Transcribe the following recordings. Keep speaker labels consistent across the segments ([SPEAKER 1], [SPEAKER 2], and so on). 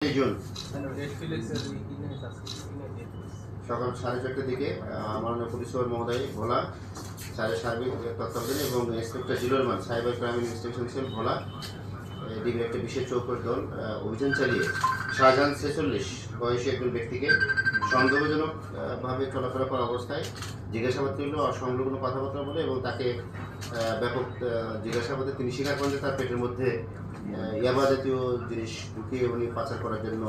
[SPEAKER 1] June সকাল 4:30টার দিকে মাননীয় পুলিশ সুপার মহোদয় ভোলা স্যারের সার্বিক তত্ত্বাবধানে এবং ইন্সপেক্টর জিলোরমান cyber crime investigation cell Bhola DB একটা বিশেষ চৌকস দল অভিযান চালিয়ে শাহজাহান 46 বয়সী একজন ব্যক্তিকে সন্দেহজনকভাবে চলাফেরা করা অবস্থায় জিজ্ঞাসাবাদ করল, অসংলগ্ন কথাবার্তা বলে এবং তাকে ব্যাপক জিজ্ঞাসাবাদে তিনি স্বীকার করেন যে তার পেটের মধ্যে ইয়াবা জাতীয় জিনিস ঢুকিয়ে উনি পাচার করার জন্য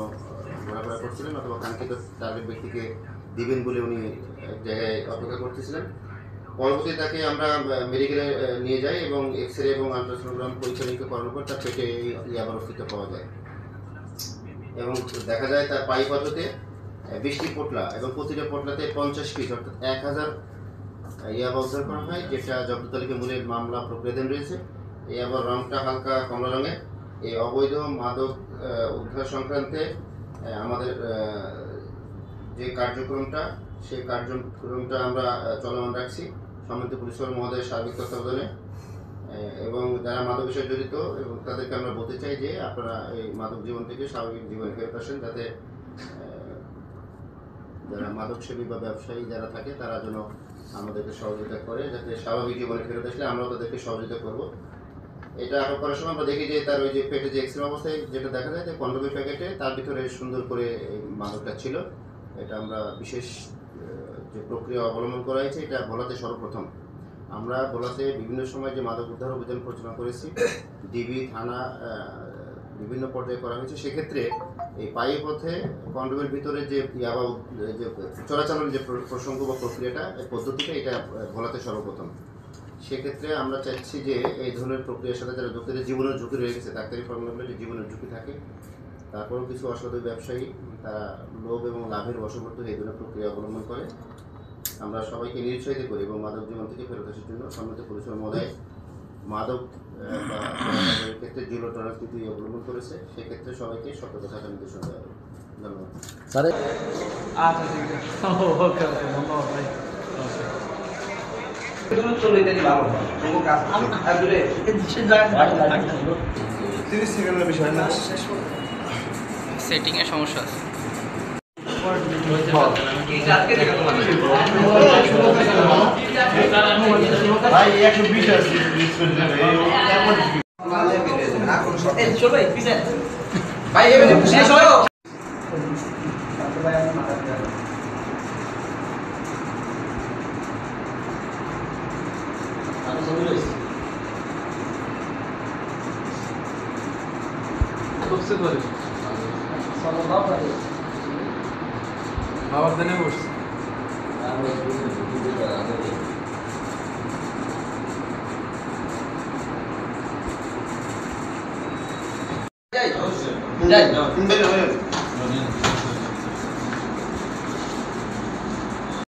[SPEAKER 1] ঘোরাফেরা করছিলেন অথবা কাঙ্ক্ষিত টার্গেট ব্যক্তিকে দিবেন বলে উনি এক জায়গায় অপেক্ষা করতেছিলেন। পরবর্তী তাকে আমরা মেডিকেলে নিয়ে যাই এবং এক্স-রে এবং আলট্রাসোনোগ্রাম পরীক্ষা নিরীক্ষা করানোর পর তার পেটে ইয়াবার অস্তিত্ব পাওয়া যায় এবং দেখা যায় তার পাই পদ্ধতিতে 20টি পোটলা এবং প্রতিটা পোটলাতে 50 পিস অর্থাৎ 1000 ইয়াবা উদ্ধার করা হয়, যেটা জব্দ তালিকা মূলের মামলা প্রক্রিয়াধীন রয়েছে। এই আবার রংটা হালকা কমলা রঙের। এই অবৈধ মাদক উদ্ধার সংক্রান্তে আমাদের যে কার্যক্রমটা সেই কার্যক্রমটা আমরা চলমান রাখছি সম্মানিত পুলিশ সুপার মহোদয়ের সার্বিক তত্ত্বাবধানে এবং যারা মাদক বিষয়ে জড়িত এবং তাদেরকে আমরা বলতে চাই যে আপনারা এই মাদক জীবন থেকে স্বাভাবিক জীবনে ফেরত আসেন, যাতে যারা মাদক সেবী বা ব্যবসায়ী যারা থাকে তারা যেন আমাদেরকে সহযোগিতা করে, যাতে স্বাভাবিক জীবনে ফেরত আসলে আমরাও তাদেরকে সহযোগিতা করবো। এটা আটক করার সময় আমরা দেখি যে তার ওই যে পেটে যে এক্সরে অবস্থায় যেটা দেখা যায় যে কন্ডোমের প্যাকেটে তার ভিতরে সুন্দর করে মাদকটা ছিল। এটা আমরা বিশেষ যে প্রক্রিয়া অবলম্বন করা হয়েছে এটা ভোলাতে সর্বপ্রথম। আমরা ভোলাতে বিভিন্ন সময় যে মাদক উদ্ধার অভিযান পরিচালনা করেছি, ডিবি থানা বিভিন্ন পর্যায়ে করা হয়েছে, সেক্ষেত্রে এই পায়ু পথে কন্ডোমের ভিতরে যে ইয়াবা যে চলাচলের যে প্রসঙ্গ বা প্রক্রিয়াটা এই পদ্ধতিটা এটা ভোলাতে সর্বপ্রথম। সেক্ষেত্রে আমরা চাইছি যে এই ধরনের প্রক্রিয়ার সাথে যারা যুক্ত জীবনের ঝুঁকি রয়ে গেছে, ডাক্তারি ফর্মুলা যে জীবনের ঝুঁকি থাকে, তারপরেও কিছু অসাধু ব্যবসায়ী তারা লোভ এবং লাভের বশবর্তী এই ধরনের প্রক্রিয়া অবলম্বন করে। আমরা সবাইকে নিরুৎসাহিত করি এবং মাদক জীবন থেকে ফেরত আসার জন্য সম্মানিত পুলিশ মহোদয় মাদক বা ক্ষেত্রে জিরো টলারেন্স নীতি অবলম্বন করেছে, সেক্ষেত্রে সবাইকে সতর্ক থাকার নির্দেশনা দেওয়া হবে। ধন্যবাদ
[SPEAKER 2] স্যার।
[SPEAKER 3] সেটিং এর সমস্যা আছে।
[SPEAKER 1] ভাই 120 আছে
[SPEAKER 3] ভাই শেষ হলো।
[SPEAKER 4] আবার দেনে বসছে
[SPEAKER 3] যাই